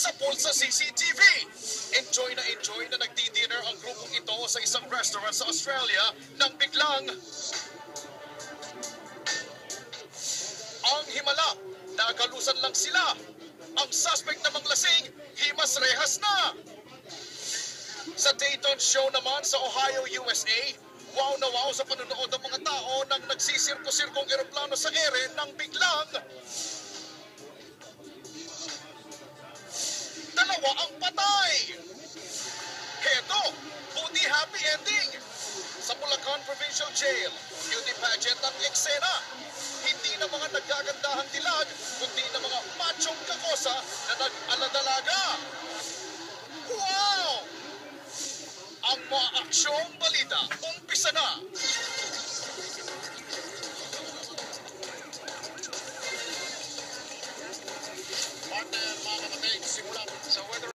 sa Pulsa CCTV. Enjoy na nagdi-dinner ang grupong ito sa isang restaurant sa Australia nang biglang ang himala, nakalusan lang sila. Ang suspect namang lasing, himas rehas na. Sa Dayton show naman sa Ohio, USA, wow na wow sa panunood ng mga tao nang nagsisirko-sirkong eroplano sa ere nang biglang dalawa ang patay. Heto, buti happy ending. Sa Bulacan Provincial Jail, beauty pageant ang eksena. Hindi na mga naggagandahang dilag, kundi na mga machong kakosa na nag-aladalaga. Wow! Ang mga aksyong balita, umpisa na!